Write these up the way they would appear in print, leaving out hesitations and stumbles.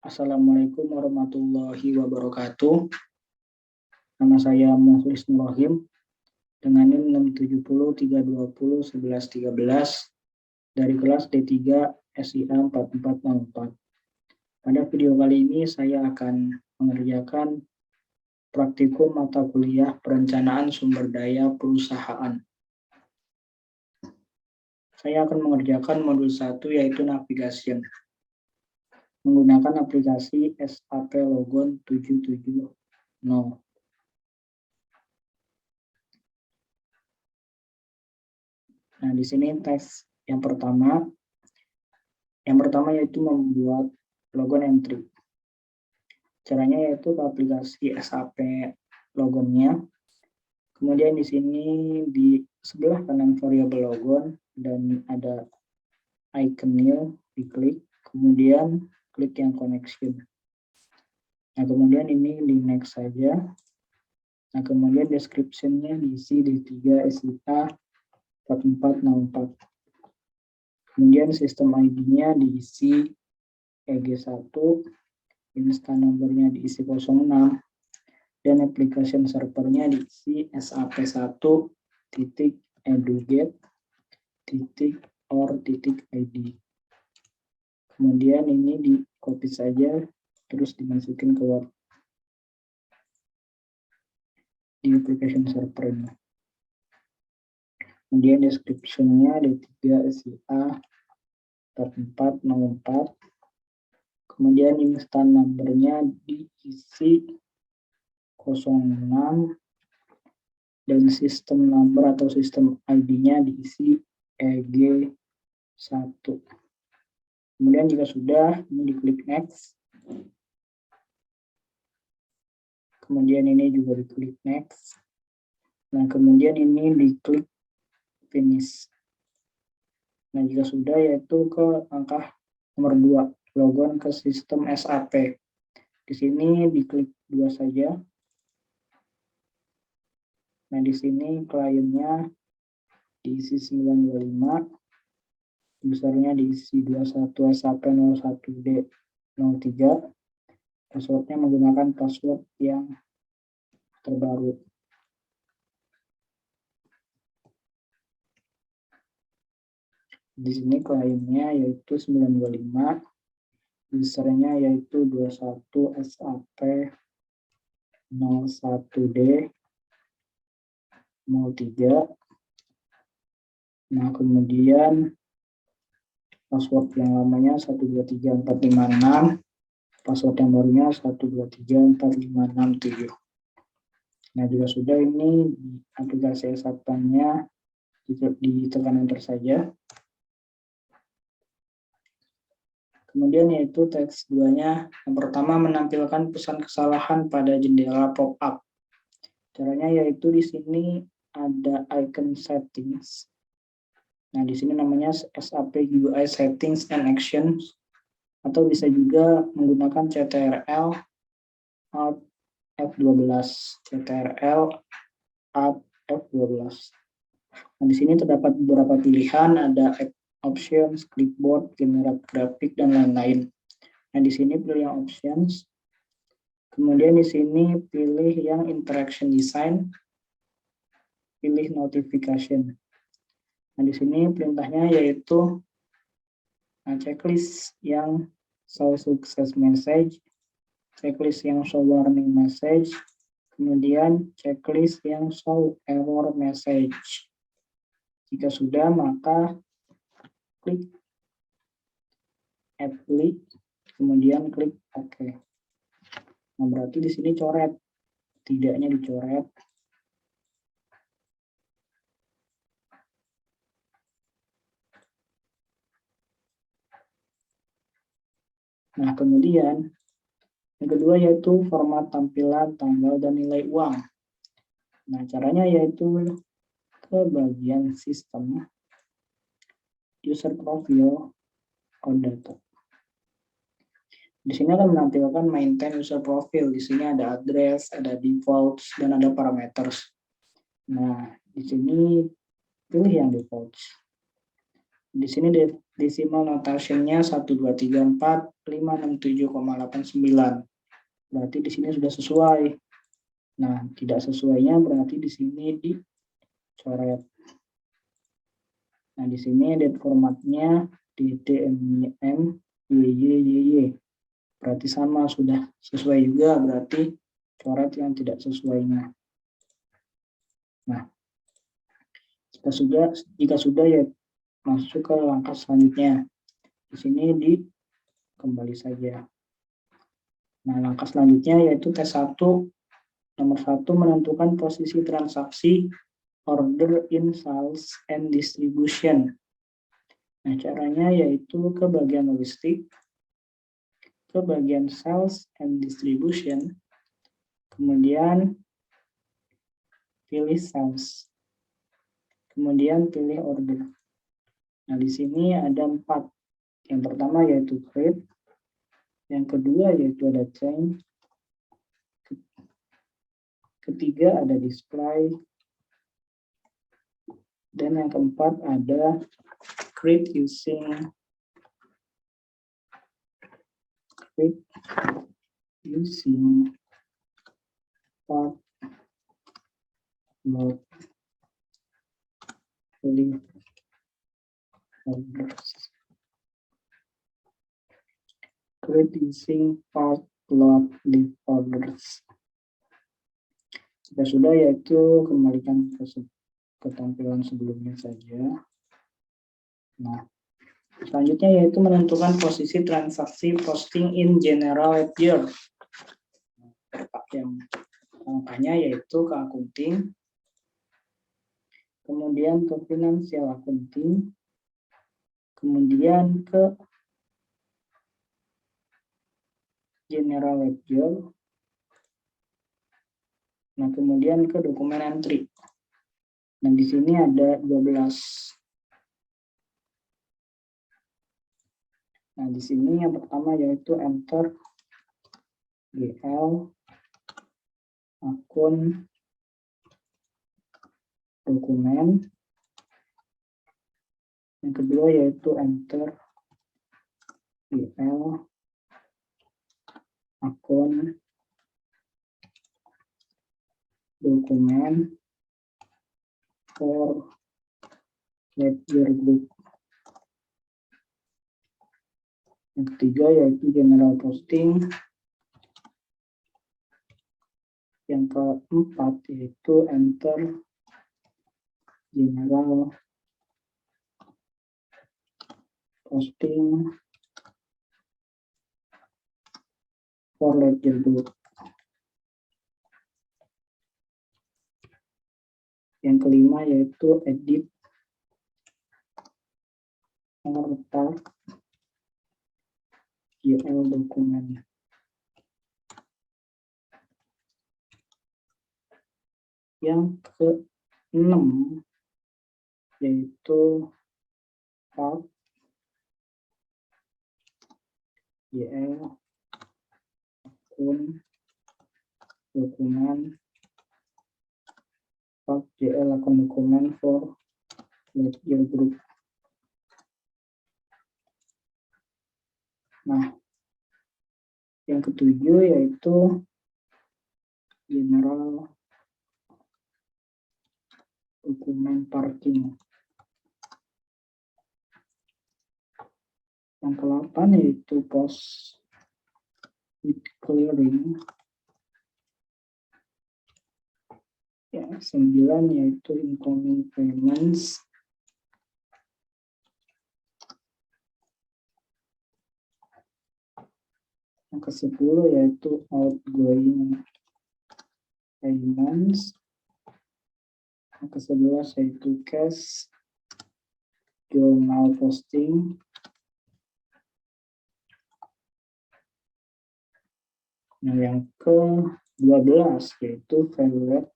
Assalamualaikum warahmatullahi wabarakatuh. Nama saya Mukhlis Nurrahim dengan NIM 67032011113 dari kelas D3 SIA 4404. Pada video kali ini saya akan mengerjakan praktikum mata kuliah perencanaan sumber daya perusahaan. Saya akan mengerjakan modul 1 yaitu navigation menggunakan aplikasi SAP Logon 770. Nah, di sini teks yang pertama yaitu membuat logon entry. Caranya yaitu ke aplikasi SAP Logonnya. Kemudian di sini di sebelah kanan variabel logon dan ada icon new, diklik, kemudian klik yang connection. Nah, kemudian ini di next saja. Nah, kemudian description-nya diisi di 3 SIA 4404. Kemudian sistem ID-nya diisi EG1, instance number-nya diisi 06, dan application server-nya diisi sap1.eduget.or.id. Kemudian ini di copy saja, terus dimasukin ke Word di application server-nya. Kemudian description-nya D3 SIA 4404. Kemudian instance number-nya diisi 06 dan sistem number atau sistem ID-nya diisi EG1. Kemudian jika sudah, ini diklik next. Kemudian ini juga diklik next. Nah, kemudian ini diklik finish. Nah, jika sudah, yaitu ke langkah nomor 2, logon ke sistem SAP. Di sini diklik 2 saja. Nah, di sini kliennya diisi 925, usernya diisi 21 SAP01D03, passwordnya menggunakan password yang terbaru. Di sini kliennya yaitu 925, usernya yaitu 21 SAP01D03. Nah, kemudian password yang lamanya 123456, password yang barunya 12345667. Nah, jika sudah, ini di aplikasi SAP-nya ditekan enter saja. Kemudian yaitu teks 2-nya, yang pertama menampilkan pesan kesalahan pada jendela pop-up. Caranya yaitu di sini ada icon settings. Nah, di sini namanya SAP UI settings and actions, atau bisa juga menggunakan CTRL Alt F12, CTRL Alt F12. Nah, di sini terdapat beberapa pilihan, ada options, clipboard, generate grafik, dan lain-lain. Nah, di sini pilih yang options. Kemudian di sini pilih yang interaction design, pilih notification. Nah, di sini perintahnya yaitu checklist yang show success message, checklist yang show warning message, kemudian checklist yang show error message. Jika sudah, maka klik apply, kemudian klik OK. Nah, berarti di sini coret, tidaknya dicoret. Nah, kemudian yang kedua yaitu format tampilan, tanggal, dan nilai uang. Nah, caranya yaitu ke bagian sistem, user profile, code data. Di sini akan menampilkan maintain user profile. Di sini ada address, ada defaults, dan ada parameters. Nah, di sini pilih yang defaults. Di sini decimal notation-nya 1234567,89. Berarti di sini sudah sesuai. Nah, tidak sesuainya berarti di sini dicoret. Nah, di sini date formatnya DTMM YYYY. Berarti sama, sudah sesuai juga, berarti coret yang tidak sesuainya. Nah, jika sudah ya masuk ke langkah selanjutnya. Di sini kembali saja. Nah, langkah selanjutnya yaitu tes 1. Nomor 1, menentukan posisi transaksi order in sales and distribution. Nah, caranya yaitu ke bagian logistik, ke bagian sales and distribution, kemudian pilih sales, kemudian pilih order. Nah, di sini ada 4. Yang pertama yaitu create, yang kedua yaitu ada change, ketiga ada display, dan yang keempat ada create using part load leave orders. Create using part load leave orders. Jika sudah, yaitu kembalikan ke tampilan sebelumnya saja. Nah, selanjutnya yaitu menentukan posisi transaksi posting in general ledger. Yang angkanya yaitu ke accounting, kemudian ke financial accounting, kemudian ke general ledger, nah kemudian ke dokumen entry. Nah, di sini ada 12. Nah, di sini yang pertama yaitu enter GL akun dokumen. Yang kedua yaitu enter GL akun dokumen for ledger group. Yang ketiga yaitu general posting. Yang keempat yaitu enter general posting for ledger group. Yang kelima yaitu edit part GL dokumen. Yang ke-6 yaitu part GL akun dokumen, part GL akun dokumen for ledger group. Nah, yang ketujuh yaitu general dokumen parking. Yang ke-8 yaitu post with clearing. Yang 9 yaitu incoming payments. Yang ke-10 yaitu outgoing payments. Yang ke-11 yaitu cash journal posting. Nah, yang ke-12 yaitu valued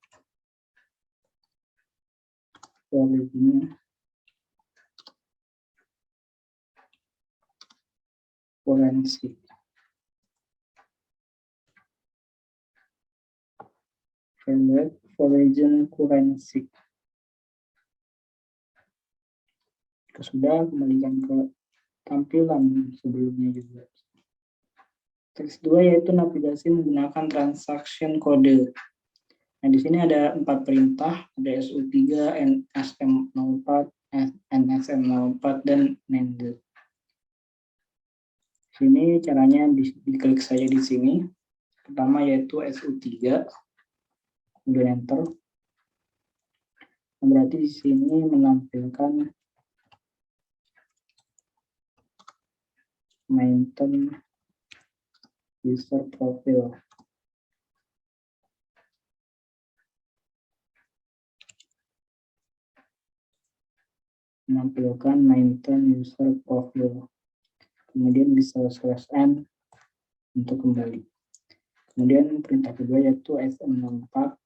currency. Valued foreign currency. Sudah, kembalikan ke tampilan sebelumnya juga. Teks 2 yaitu navigasi menggunakan transaction kode. Nah, di sini ada 4 perintah, ada SU3, NSM04, NSM04, dan NAND. Sini caranya diklik saja di sini. Pertama yaitu SU3, kemudian enter. Berarti di sini menampilkan maintain user profile. Menampilkan maintain user profile. Kemudian bisa /n untuk kembali. Kemudian perintah kedua yaitu SM04.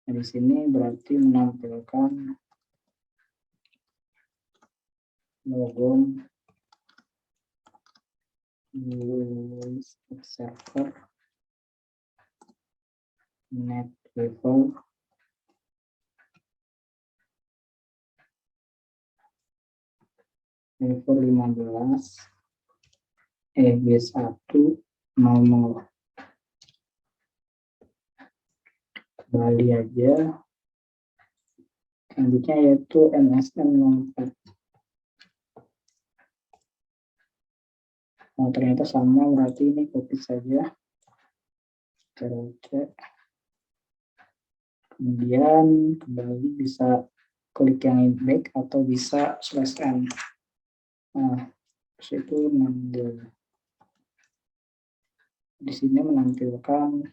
Nah, di sini berarti menampilkan logon server net level level 15 EB100. Kembali aja. Selanjutnya yaitu NSM04. Nah, ternyata sama, berarti ini copy saja. Kita cek. Kemudian kembali bisa klik yang back atau bisa /n. Nah, itu mengambil. Di sini menampilkan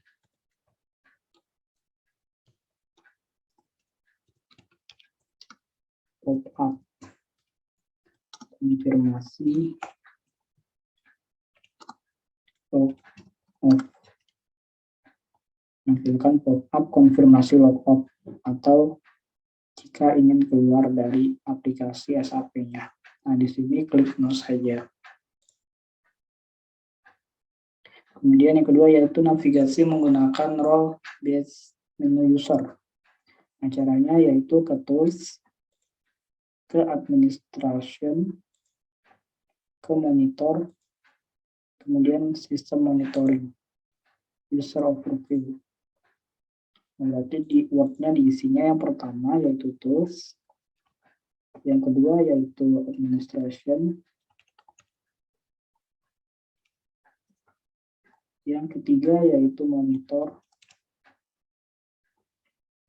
pop-up konfirmasi menampilkan pop-up konfirmasi logout atau jika ingin keluar dari aplikasi SAP-nya. Nah, di sini klik no saja. Kemudian yang kedua yaitu navigasi menggunakan role based menu user. Nah, caranya yaitu ke tools, ke administration, ke monitor, kemudian sistem monitoring, user overview. Berarti di Word-nya diisinya yang pertama yaitu tools, yang kedua yaitu administration, yang ketiga yaitu monitor,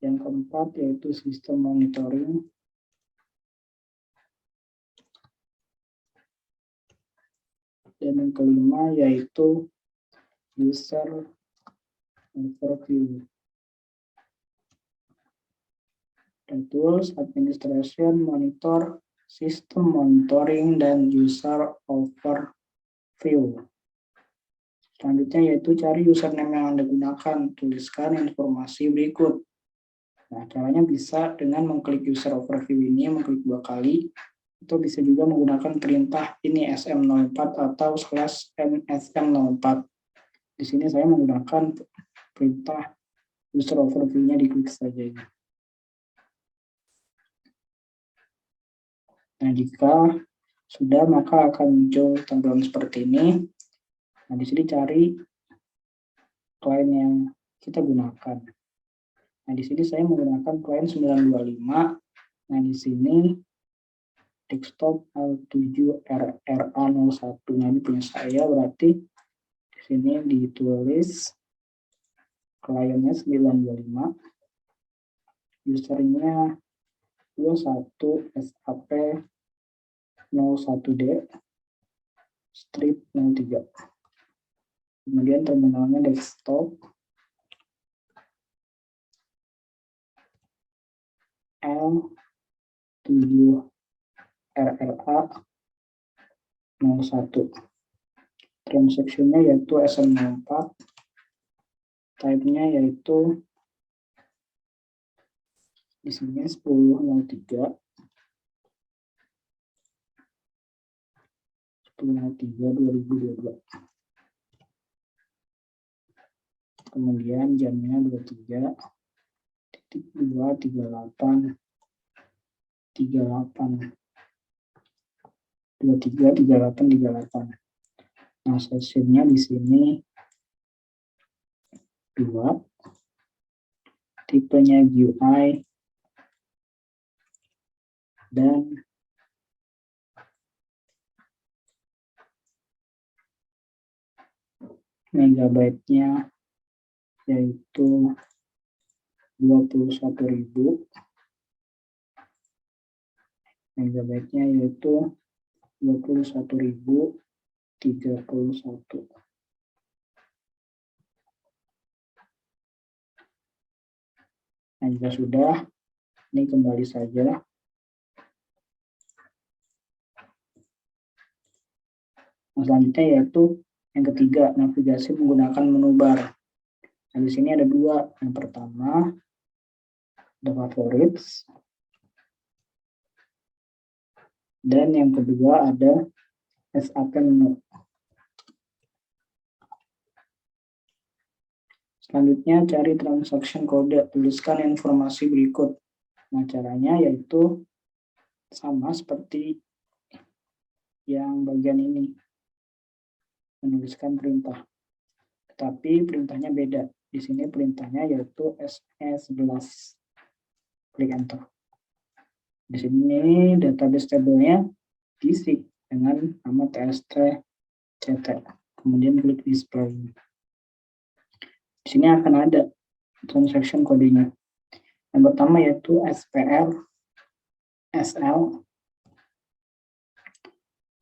yang keempat yaitu sistem monitoring, dan yang kelima yaitu user overview. Dan tools, administration, monitor, sistem monitoring, dan user overview. Selanjutnya yaitu cari username yang Anda gunakan, tuliskan informasi berikut. Nah, caranya bisa dengan mengklik user overview ini, mengklik 2 kali, atau bisa juga menggunakan perintah ini SM04 atau /NSM04. Di sini saya menggunakan perintah user overview-nya, diklik saja. Nah, jika sudah maka akan muncul tampilan seperti ini. Nah, di sini cari klien yang kita gunakan. Nah, di sini saya menggunakan klien 925. Nah, di sini desktop L7RRA01. Nah, ini punya saya, berarti di sini ditulis kliennya 925. Usernya 21SAP01D strip 03. Kemudian terminalnya desktop L7RRA01. Transaction-nya yaitu SM04. Type-nya yaitu di sini 1003. 10/3/2022. Kemudian jamnya 23.238 38. 23, 38, 38. Nah, sessionnya di sini 2. Tipenya GUI dan megabyte-nya yaitu 21.000. Megabyte-nya yaitu 21.031. Nah, jika sudah, ini kembali saja. Nah, selanjutnya yaitu yang ketiga, navigasi menggunakan menu bar. Nah, di sini ada 2. Yang pertama, ada favorites. Dan yang kedua ada SAP menu. Selanjutnya cari transaction code, tuliskan informasi berikut. Nah, caranya yaitu sama seperti yang bagian ini, menuliskan perintah. Tetapi perintahnya beda. Di sini perintahnya yaitu SE11. Klik enter. Di sini database tabelnya diisi dengan nama tst-ct. Kemudian klik display. Di sini akan ada transaction kodenya. Yang pertama yaitu SPR SL,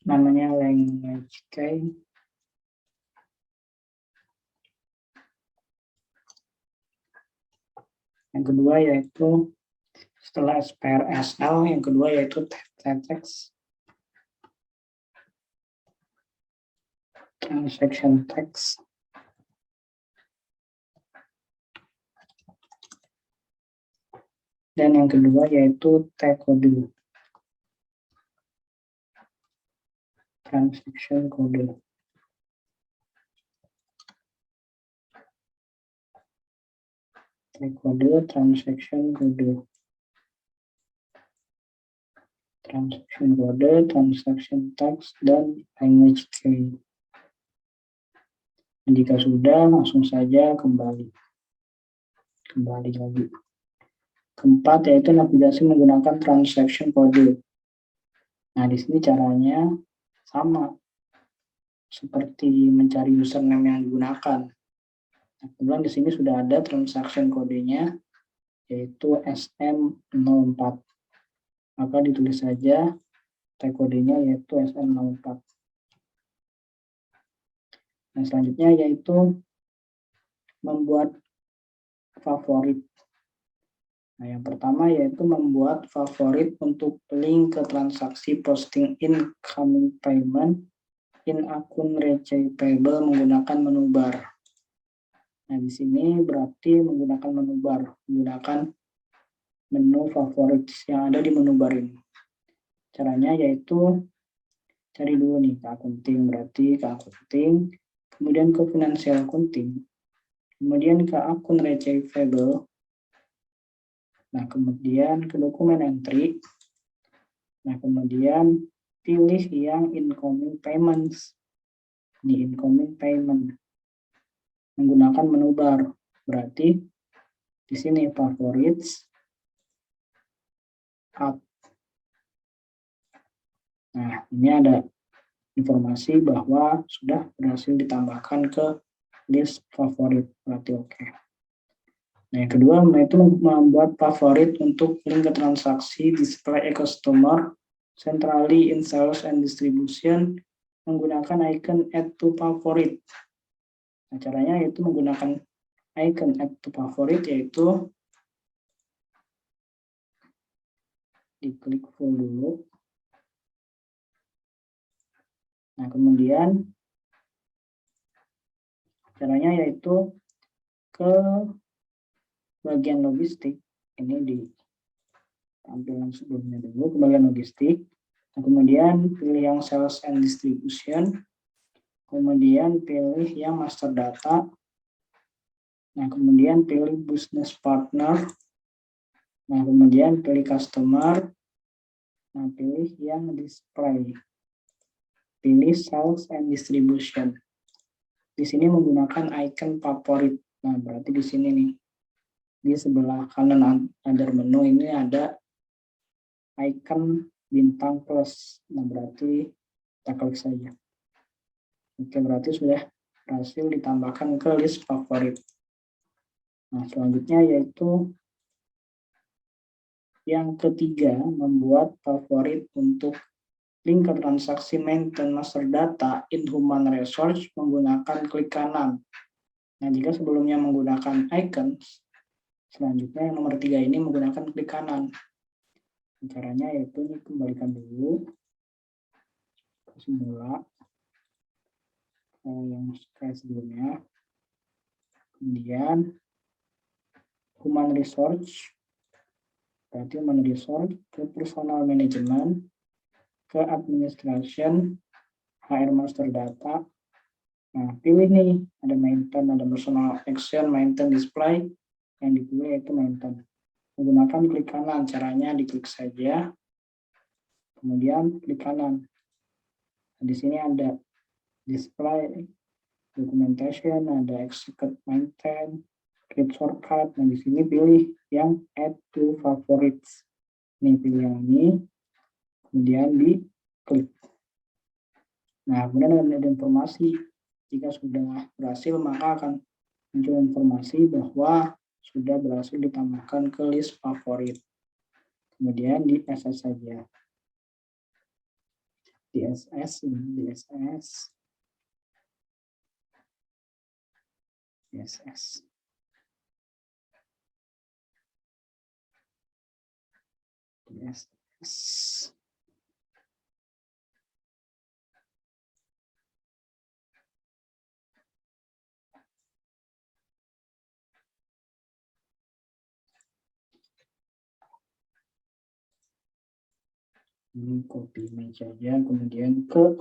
namanya language key. Yang kedua yaitu setelah SPR SL, yang kedua yaitu text, transaction text. Dan yang kedua yaitu T-code, transaction code. T-code, transaction code. Transaction code, transaction text, dan language key. Jika sudah, langsung saja kembali lagi. Keempat yaitu navigasi menggunakan transaction code. Nah, di sini caranya sama seperti mencari username yang digunakan. Nah, kemudian di sini sudah ada transaction kodenya yaitu SM04. Maka ditulis saja T-kodenya yaitu SM04. Nah, selanjutnya yaitu membuat favorit. Nah, yang pertama yaitu membuat favorit untuk link ke transaksi posting incoming payment in akun receivable menggunakan menu bar. Nah, di sini berarti menggunakan menu bar, menggunakan menu favorit yang ada di menu bar ini. Caranya yaitu cari dulu nih ke akunting, berarti ke akunting, kemudian ke financial accounting, kemudian ke akun receivable. Nah, kemudian ke dokumen entry. Nah, kemudian pilih yang incoming payments. Di incoming payment. Menggunakan menu bar. Berarti di sini favorites, up. Nah, ini ada informasi bahwa sudah berhasil ditambahkan ke list favorit. Berarti oke. Nah, yang kedua itu membuat favorit untuk link ke transaksi display a customer centrally in sales and distribution menggunakan icon add to favorite. Nah, caranya yaitu menggunakan icon add to favorite, yaitu diklik full dulu. Nah, kemudian caranya yaitu ke bagian logistik, ini di tampilan sebelumnya dulu, ke bagian logistik. Nah, kemudian pilih yang sales and distribution, kemudian pilih yang master data. Nah, kemudian pilih business partner. Nah, kemudian pilih customer. Nah, pilih yang display. Pilih sales and distribution. Di sini menggunakan icon favorit. Nah, berarti di sini nih. Di sebelah kanan under menu ini ada icon bintang plus. Nah, berarti kita klik saja. Oke, berarti sudah berhasil ditambahkan ke list favorit. Nah, selanjutnya yaitu yang ketiga, membuat favorit untuk link ke transaksi maintain master data in human resource menggunakan klik kanan. Nah, jika sebelumnya menggunakan icon, selanjutnya yang nomor 3 ini menggunakan klik kanan. Caranya yaitu ini kembalikan dulu ke semula yang kayak sebelumnya. Kemudian human resource, berarti human resource ke personal management, ke administration, HR master data. Nah, pilih nih, ada maintain, ada personal action, maintain display, yang dipilih yaitu maintain. Menggunakan klik kanan, caranya diklik saja, kemudian klik kanan. Nah, di sini ada display, documentation, ada execute maintain, create shortcut. Nah, di sini pilih yang add to favorites. Nih, pilih yang ini, kemudian diklik. Nah, kemudian ada informasi. Jika sudah berhasil, maka akan muncul informasi bahwa sudah berhasil ditambahkan ke list favorit. Kemudian di SS saja. Di SS, ini copy image saja, kemudian ke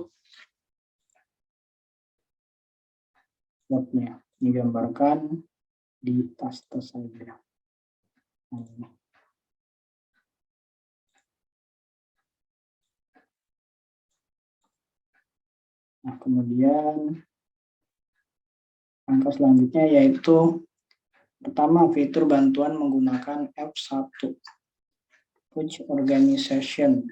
Word-nya digambarkan di taste saja. Nah, kemudian angka selanjutnya yaitu pertama, fitur bantuan menggunakan F1 Push Organization.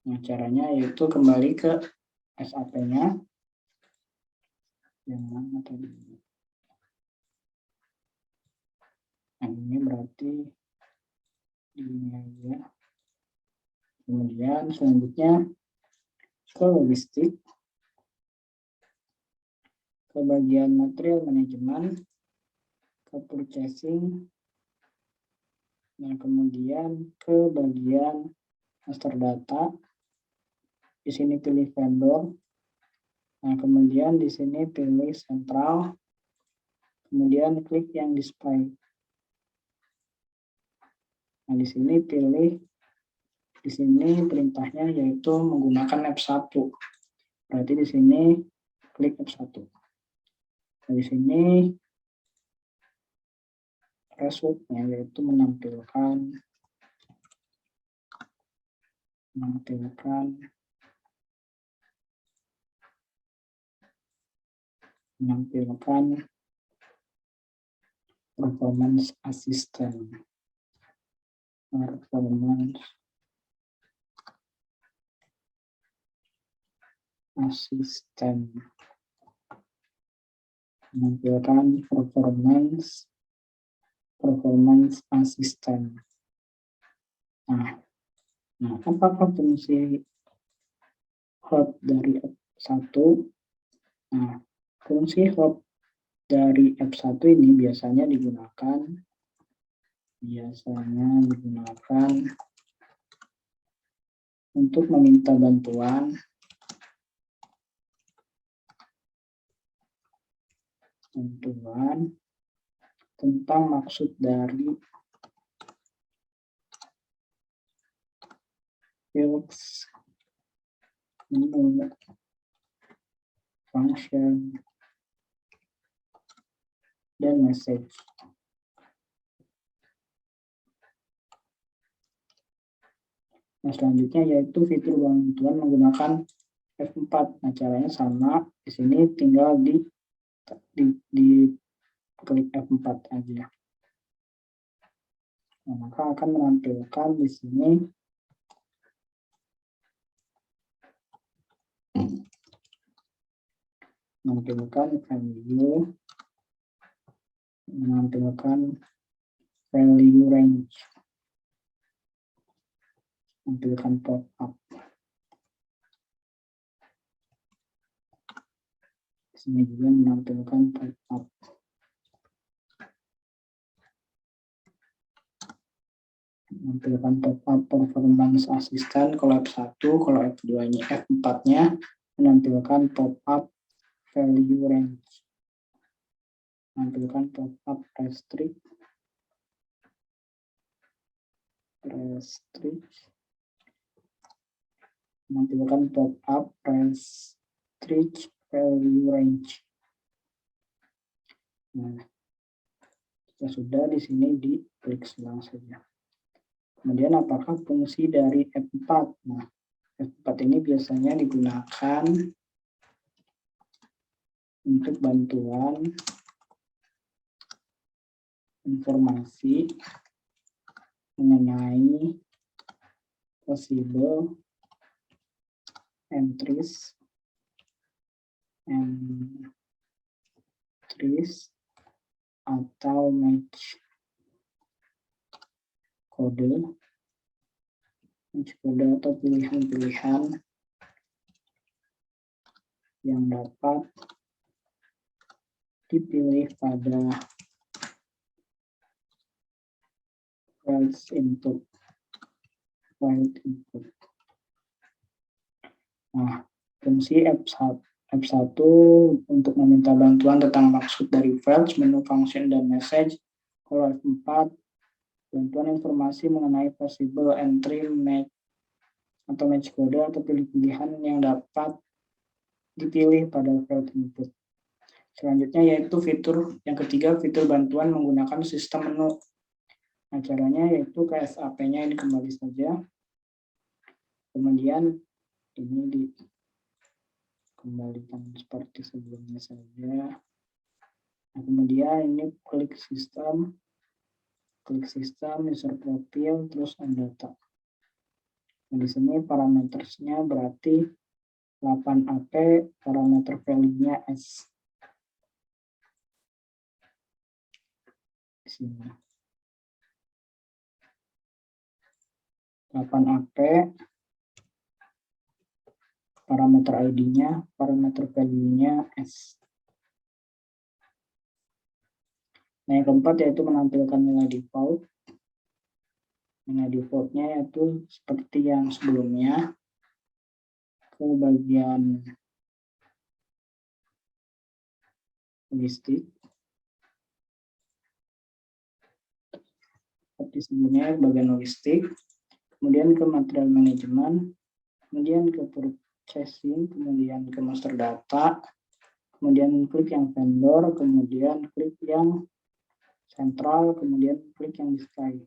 Nah, caranya yaitu kembali ke SAP-nya. Yang mana tadi? Nah, ini berarti ini aja. Kemudian selanjutnya ke logistik, ke bagian material management, ke purchasing. Nah, kemudian ke bagian master data. Di sini pilih vendor. Nah, kemudian di sini pilih sentral. Kemudian klik yang display. Nah, di sini pilih, di sini perintahnya yaitu menggunakan F1. Berarti di sini klik F1. Nah, di sini resultnya yaitu menampilkan performance assistant. Menampilkan performance assistant. Nah, apakah fungsi hub dari F1? Nah, fungsi hub dari F1 ini biasanya digunakan untuk meminta bantuan tentang maksud dari fields, menu, function, dan message. Nah, selanjutnya yaitu fitur bantuan menggunakan F4. Nah, caranya sama. Di sini tinggal di klik F4 aja. Nah, maka akan menampilkan di sini menampilkan value, menampilkan value range, menampilkan pop-up. Di sini juga menampilkan pop-up. Menampilkan pop-up performance assistant kalau F1, kalau F2-nya, F4-nya menampilkan pop-up value range, menampilkan pop-up restrict, menampilkan pop-up restrict value range. Nah, jika sudah di sini diklik ulang saja. Kemudian apakah fungsi dari F4? Nah, F4 ini biasanya digunakan untuk bantuan informasi mengenai possible entries atau match kode atau pilihan-pilihan yang dapat dipilih pada file input. Nah, fungsi F1 untuk meminta bantuan tentang maksud dari files, menu function, dan message. Kalau F4, bantuan informasi mengenai possible entry, match, atau match kode atau pilihan yang dapat dipilih pada file input. Selanjutnya yaitu fitur yang ketiga, fitur bantuan menggunakan sistem menu. Nah, caranya yaitu ke SAP-nya ini kembali saja. Kemudian ini dikembalikan seperti sebelumnya saja. Nah, kemudian ini klik sistem, user profile, terus on data. Nah, di sini parametersnya berarti 8AP, parameter value-nya S. Di sini. 8AP, parameter ID-nya, parameter value-nya S. Nah, yang keempat yaitu menampilkan nilai default. Nilai default-nya yaitu seperti yang sebelumnya. Ke bagian logistik. Seperti sebelumnya bagian logistik. Kemudian ke material management. Kemudian ke purchasing, kemudian ke master data. Kemudian klik yang vendor, kemudian klik yang sentral, kemudian klik yang display.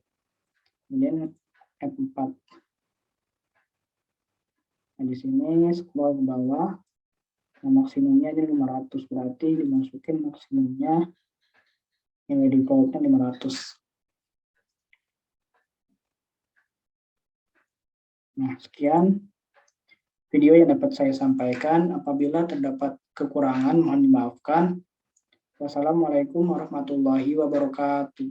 Kemudian F4. Nah, di sini scroll ke bawah. Nah, maksimumnya ini 500, berarti dimasukin maksimumnya nilai defaultnya 500. Nah, sekian video yang dapat saya sampaikan. Apabila terdapat kekurangan, mohon dimaafkan. Wassalamualaikum warahmatullahi wabarakatuh.